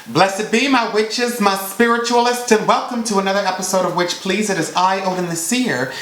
Blessed be my witches, my spiritualists, and welcome to another episode of Witch Please. It is I, Odin the Seer,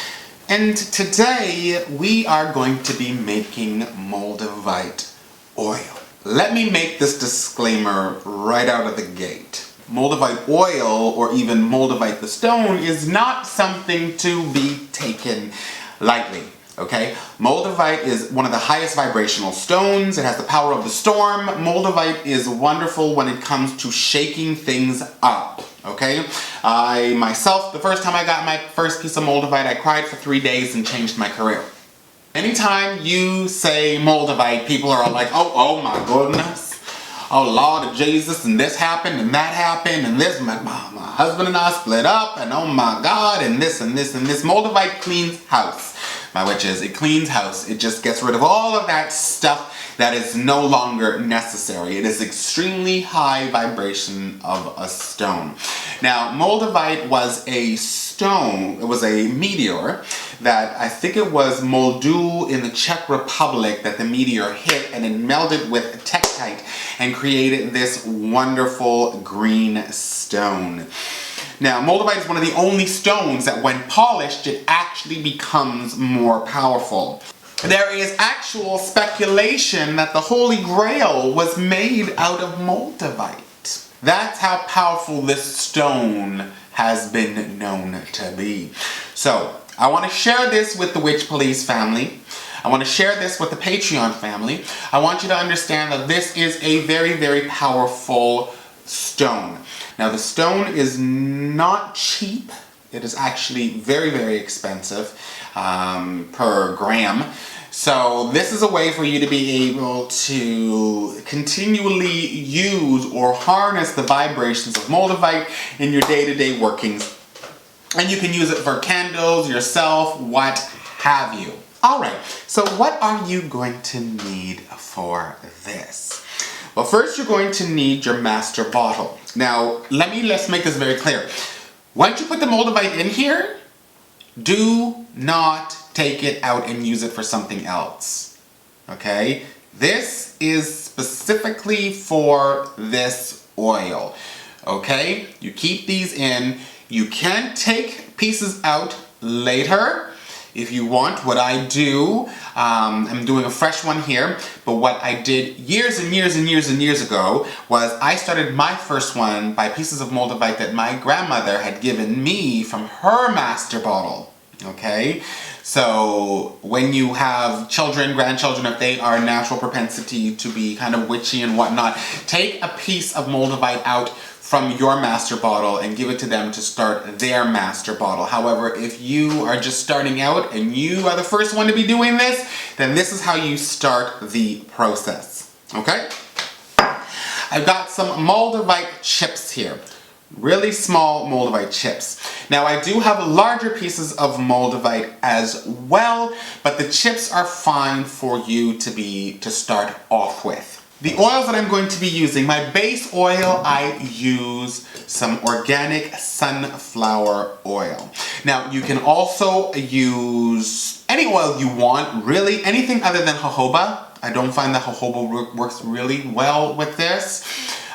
and today we are going to be making Moldavite oil. Let me make this disclaimer right out of the gate. Moldavite oil, or even Moldavite the stone, is not something to be taken lightly. Okay, Moldavite is one of the highest vibrational stones. It has the power of the storm. Moldavite is wonderful when it comes to shaking things up. Okay, I myself, the first time I got my first piece of Moldavite, I cried for 3 days and changed my career. Anytime you say Moldavite, people are all like, oh my goodness. Oh Lord of Jesus, and this happened, and that happened, and this, my husband and I split up, and oh my God, and this, and this, and this. Moldavite cleans house. My witches, it cleans house. It just gets rid of all of that stuff that is no longer necessary. It is extremely high vibration of a stone. Now, Moldavite was a stone, it was a meteor that I think it was Moldu in the Czech Republic that the meteor hit, and it melded with Tektite and created this wonderful green stone. Now, Moldavite is one of the only stones that when polished, it actually becomes more powerful. There is actual speculation that the Holy Grail was made out of Moldavite. That's how powerful this stone has been known to be. So, I want to share this with the Witch Police family. I want to share this with the Patreon family. I want you to understand that this is a very, very powerful stone. Now, the stone is not cheap. It is actually very, very expensive per gram. So this is a way for you to be able to continually use or harness the vibrations of Moldavite in your day-to-day workings. And you can use it for candles, yourself, what have you. All right, so what are you going to need for this? Well, first you're going to need your master bottle. Now, let's make this very clear. Once you put the Moldavite in here, do not take it out and use it for something else. Okay? This is specifically for this oil. Okay? You keep these in. You can take pieces out later if you want. What I do, I'm doing a fresh one here, but what I did years and years and years and years ago was I started my first one by pieces of Moldavite that my grandmother had given me from her master bottle. Okay? So when you have children, grandchildren, if they are natural propensity to be kind of witchy and whatnot, take a piece of Moldavite out from your master bottle and give it to them to start their master bottle. However, if you are just starting out and you are the first one to be doing this, then this is how you start the process. Okay? I've got some Moldavite chips here. Really small Moldavite chips. Now, I do have larger pieces of Moldavite as well, but the chips are fine for you to start off with. The oils that I'm going to be using, my base oil, I use some organic sunflower oil. Now, you can also use any oil you want, really, anything other than jojoba. I don't find that jojoba works really well with this.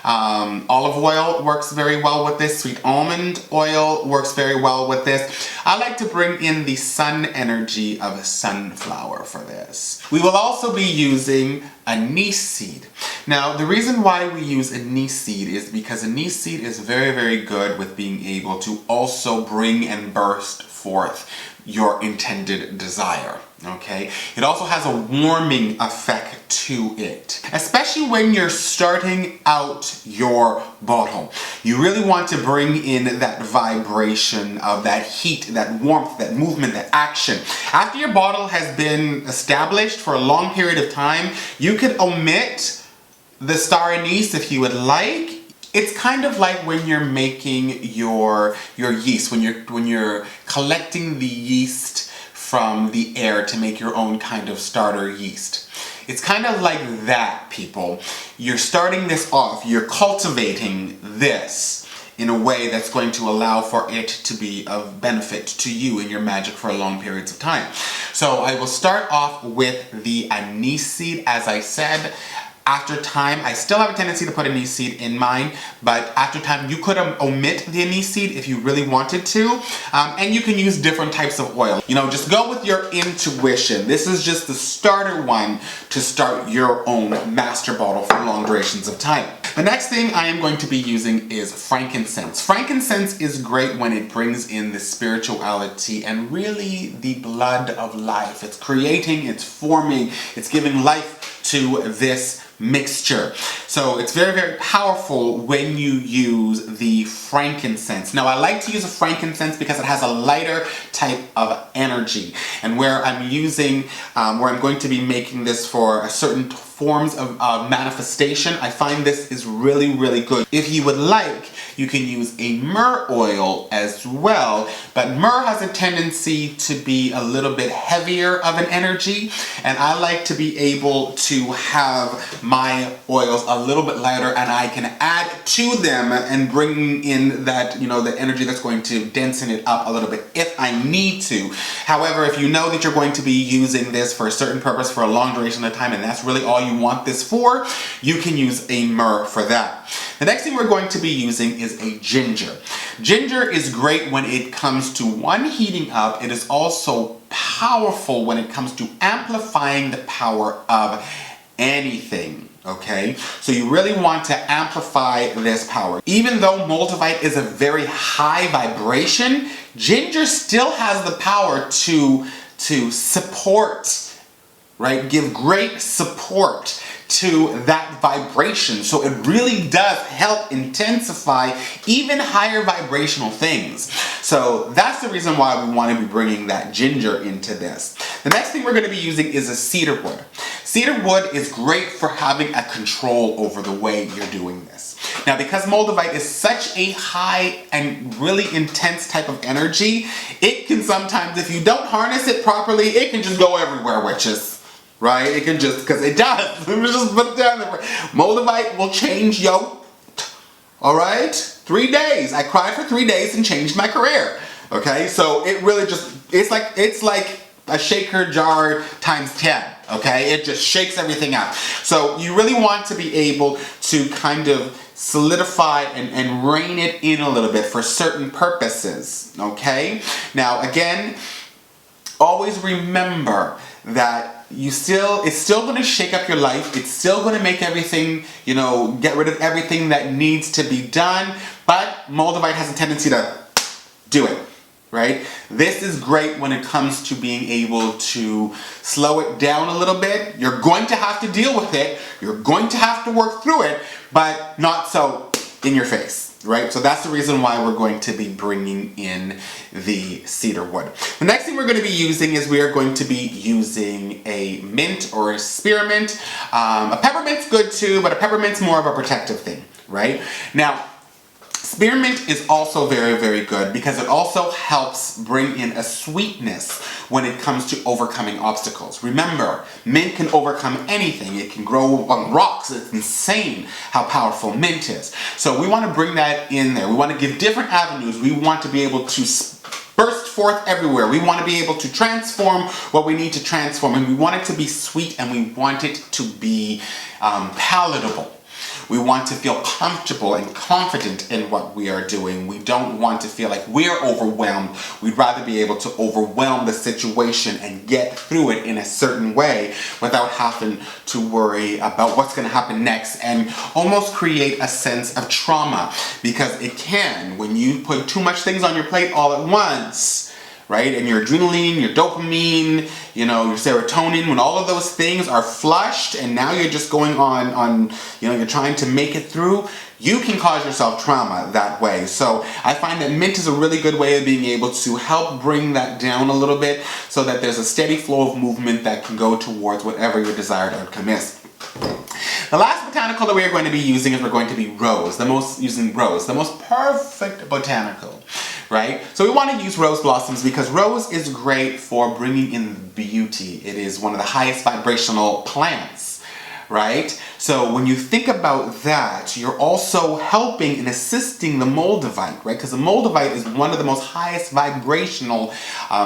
Olive oil works very well with this. Sweet almond oil works very well with this. I like to bring in the sun energy of sunflower for this. We will also be using anise seed. Now, the reason why we use anise seed is because anise seed is very, very good with being able to also bring and burst forth your intended desire. Okay? It also has a warming effect to it. Especially when you're starting out your bottle. You really want to bring in that vibration of that heat, that warmth, that movement, that action. After your bottle has been established for a long period of time, you could omit the star anise if you would like. It's kind of like when you're making your yeast, when you're collecting the yeast from the air to make your own kind of starter yeast. It's kind of like that, people. You're starting this off, you're cultivating this in a way that's going to allow for it to be of benefit to you in your magic for long periods of time. So I will start off with the anise seed. As I said, After time, I still have a tendency to put anise seed in mine, but after time you could omit the anise seed if you really wanted to, and you can use different types of oil. You know, just go with your intuition. This is just the starter one to start your own master bottle for long durations of time. The next thing I am going to be using is frankincense. Frankincense is great when it brings in the spirituality and really the blood of life. It's creating, it's forming, it's giving life to this mixture. So it's very, very powerful when you use the frankincense. Now I like to use a frankincense because it has a lighter type of energy. And where I'm using, where I'm going to be making this for a certain forms of manifestation, I find this is really, really good. If you would like, you can use a myrrh oil as well, but myrrh has a tendency to be a little bit heavier of an energy, and I like to be able to have my oils a little bit lighter, and I can add to them and bring in that, you know, the energy that's going to densen it up a little bit if I need to. However, if you know that you're going to be using this for a certain purpose for a long duration of time, and that's really all you want this for, you can use a myrrh for that. The next thing we're going to be using is a ginger. Ginger is great when it comes to one, heating up. It is also powerful when it comes to amplifying the power of anything. Okay, so you really want to amplify this power. Even though Moldavite is a very high vibration, ginger still has the power to support, right? Give great support to that vibration. So it really does help intensify even higher vibrational things. So that's the reason why we want to be bringing that ginger into this. The next thing we're going to be using is a cedarwood. Cedarwood is great for having a control over the way you're doing this. Now, because Moldavite is such a high and really intense type of energy, it can sometimes, if you don't harness it properly, it can just go everywhere, witches. Right? It can just, because it does. Let me just put it down there. Moldavite will change yo. All right? 3 days. I cried for 3 days and changed my career. Okay? So it really just, it's like a shaker jar times 10. Okay? It just shakes everything out. So you really want to be able to kind of solidify and rein it in a little bit for certain purposes. Okay? Now, again, always remember that it's still going to shake up your life. It's still going to make everything, you know, get rid of everything that needs to be done. But Moldavite has a tendency to do it, right? This is great when it comes to being able to slow it down a little bit. You're going to have to deal with it. You're going to have to work through it, but not so in your face. Right? So that's the reason why we're going to be bringing in the cedarwood. The next thing we're going to be using is we are going to be using a mint or a spearmint. A peppermint's good too, but a peppermint's more of a protective thing, right? Now, spearmint is also very, very good because it also helps bring in a sweetness when it comes to overcoming obstacles. Remember, mint can overcome anything. It can grow on rocks. It's insane how powerful mint is. So we want to bring that in there. We want to give different avenues. We want to be able to burst forth everywhere. We want to be able to transform what we need to transform, and we want it to be sweet, and we want it to be palatable. We want to feel comfortable and confident in what we are doing. We don't want to feel like we're overwhelmed. We'd rather be able to overwhelm the situation and get through it in a certain way without having to worry about what's going to happen next and almost create a sense of trauma, because it can, when you put too much things on your plate all at once, right? And your adrenaline, your dopamine, you know, your serotonin, when all of those things are flushed and now you're just going on, you know, you're trying to make it through, you can cause yourself trauma that way. So I find that mint is a really good way of being able to help bring that down a little bit so that there's a steady flow of movement that can go towards whatever your desired outcome is. The last botanical that we are going to be using is we're going to be rose. The most perfect botanical, right? So we want to use rose blossoms because rose is great for bringing in beauty. It is one of the highest vibrational plants, right? So when you think about that, you're also helping and assisting the Moldavite, right? Because the Moldavite is one of the most highest vibrational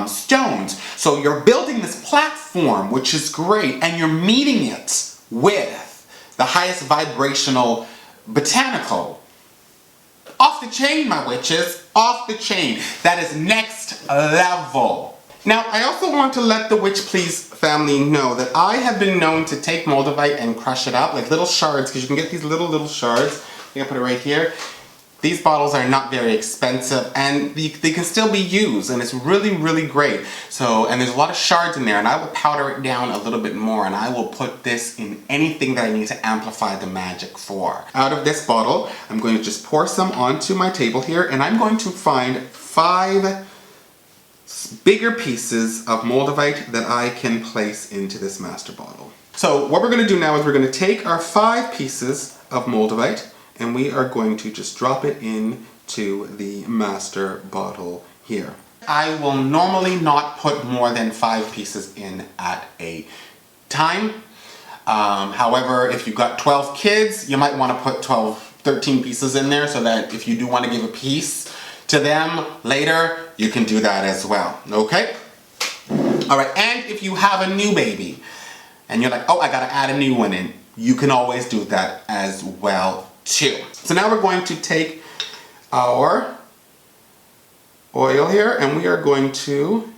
stones. So you're building this platform, which is great, and you're meeting it with the highest vibrational botanical. Off the chain, my witches, off the chain. That is next level. Now, I also want to let the Witch Please family know that I have been known to take Moldavite and crush it up, like little shards, because you can get these little shards. I'm gonna put it right here. These bottles are not very expensive, and they can still be used, and it's really great. So, and there's a lot of shards in there, and I will powder it down a little bit more, and I will put this in anything that I need to amplify the magic for. Out of this bottle, I'm going to just pour some onto my table here, and I'm going to find 5 bigger pieces of Moldavite that I can place into this master bottle. So what we're going to do now is we're going to take our 5 pieces of Moldavite, and we are going to just drop it into the master bottle here. I will normally not put more than 5 pieces in at a time. However, if you've got 12 kids, you might want to put 13 pieces in there, so that if you do want to give a piece to them later, you can do that as well, okay? All right, and if you have a new baby, and you're like, oh, I gotta add a new one in, you can always do that as well too. So now we're going to take our oil here, and we are going to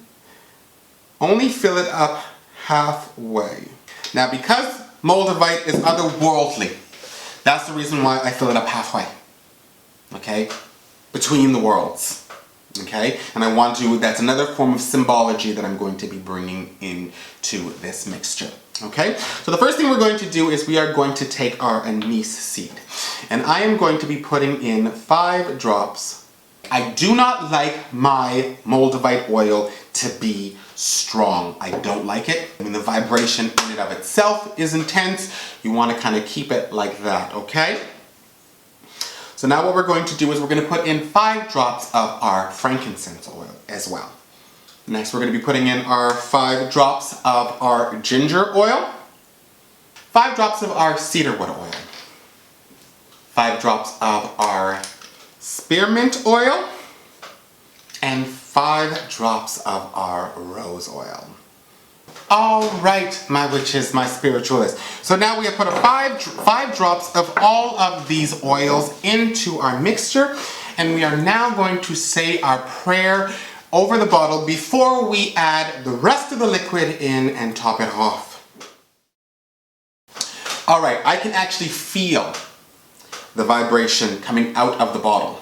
only fill it up halfway. Now, because Moldavite is otherworldly, that's the reason why I fill it up halfway, okay? Between the worlds, okay? And I want to, that's another form of symbology that I'm going to be bringing into this mixture. Okay, so the first thing we're going to do is we are going to take our anise seed, and I am going to be putting in 5 drops. I do not like my Moldavite oil to be strong. I don't like it. I mean, the vibration in and of itself is intense. You want to kind of keep it like that, okay? So now what we're going to do is we're going to put in 5 drops of our frankincense oil as well. Next, we're going to be putting in our 5 drops of our ginger oil, 5 drops of our cedarwood oil, 5 drops of our spearmint oil, and 5 drops of our rose oil. All right, my witches, my spiritualists. So now we have put 5 drops of all of these oils into our mixture, and we are now going to say our prayer over the bottle before we add the rest of the liquid in and top it off. All right, I can actually feel the vibration coming out of the bottle.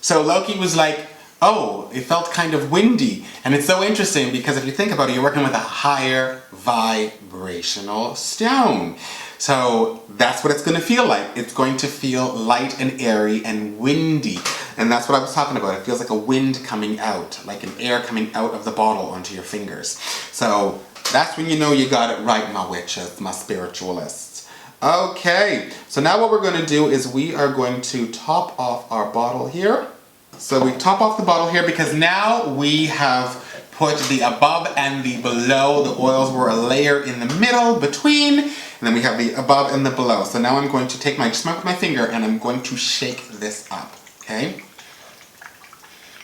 So Loki was like, oh, it felt kind of windy. And it's so interesting because if you think about it, you're working with a higher vibrational stone. So that's what it's going to feel like. It's going to feel light and airy and windy. And that's what I was talking about. It feels like a wind coming out, like an air coming out of the bottle onto your fingers. So that's when you know you got it right, my witches, my spiritualists. Okay, so now what we're going to do is we are going to top off our bottle here. So we top off the bottle here because now we have put the above and the below. The oils were a layer in the middle between, and then we have the above and the below. So now I'm going to take my, just with my finger, and I'm going to shake this up, okay?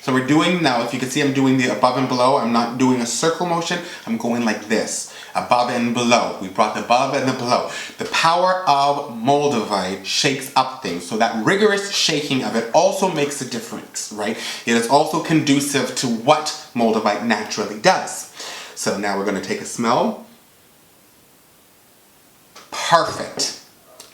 So we're doing now, if you can see I'm doing the above and below, I'm not doing a circle motion, I'm going like this, above and below. We brought the above and the below. The power of Moldavite shakes up things, so that rigorous shaking of it also makes a difference, right? It is also conducive to what Moldavite naturally does. So now we're going to take a smell. Perfect.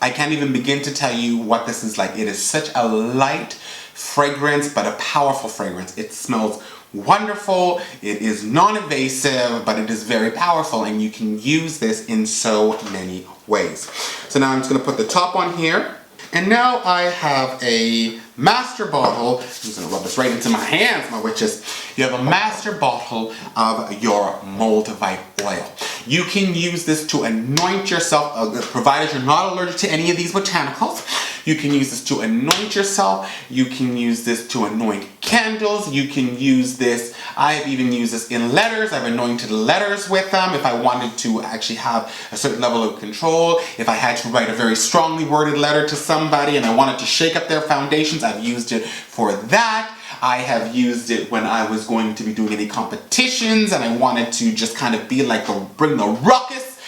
I can't even begin to tell you what this is like. It is such a light fragrance, but a powerful fragrance. It smells wonderful. It is non-invasive, but it is very powerful, and you can use this in so many ways. So now I'm just going to put the top on here, and now I have a master bottle. I'm just going to rub this right into my hands, my witches. You have a master bottle of your Moldavite oil. You can use this to anoint yourself, provided you're not allergic to any of these botanicals. You can use this to anoint yourself. You can use this to anoint candles. You can use this, I've even used this in letters. I've anointed letters with them if I wanted to actually have a certain level of control. If I had to write a very strongly worded letter to somebody and I wanted to shake up their foundations, I've used it for that. I have used it when I was going to be doing any competitions and I wanted to just kind of be like, bring the ruckus.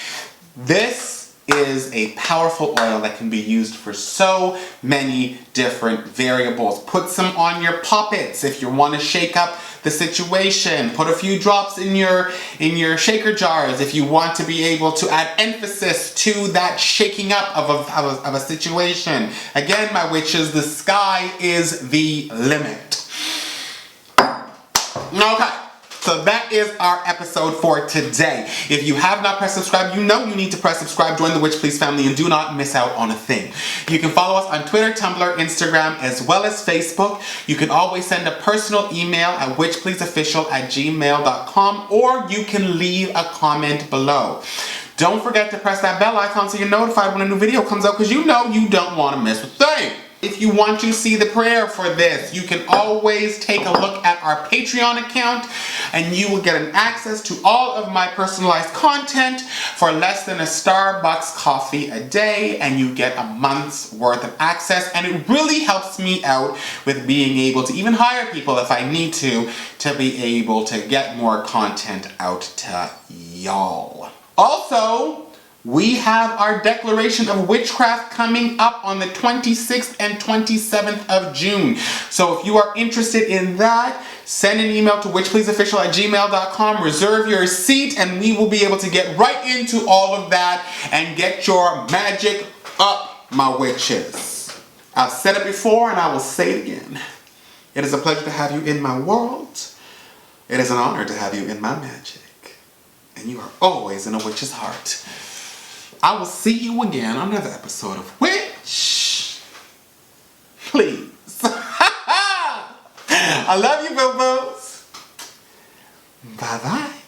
This is a powerful oil that can be used for so many different variables. Put some on your poppets if you want to shake up the situation. Put a few drops in your shaker jars if you want to be able to add emphasis to that shaking up of a situation. Again, my witches, the sky is the limit. Okay. So that is our episode for today. If you have not pressed subscribe, you know you need to press subscribe, join the Witch Please family, and do not miss out on a thing. You can follow us on Twitter, Tumblr, Instagram, as well as Facebook. You can always send a personal email at witchpleaseofficial@gmail.com, or you can leave a comment below. Don't forget to press that bell icon so you're notified when a new video comes out, because you know you don't want to miss a thing. If you want to see the prayer for this, you can always take a look at our Patreon account and you will get an access to all of my personalized content for less than a Starbucks coffee a day, and you get a month's worth of access, and it really helps me out with being able to even hire people if I need to be able to get more content out to y'all. Also, we have our Declaration of Witchcraft coming up on the 26th and 27th of June. So if you are interested in that, send an email to witchpleaseofficial@gmail.com, reserve your seat, and we will be able to get right into all of that and get your magic up, my witches. I've said it before and I will say it again. It is a pleasure to have you in my world. It is an honor to have you in my magic. And you are always in a witch's heart. I will see you again on another episode of Witch Please. I love you, boo-boos. Bye-bye.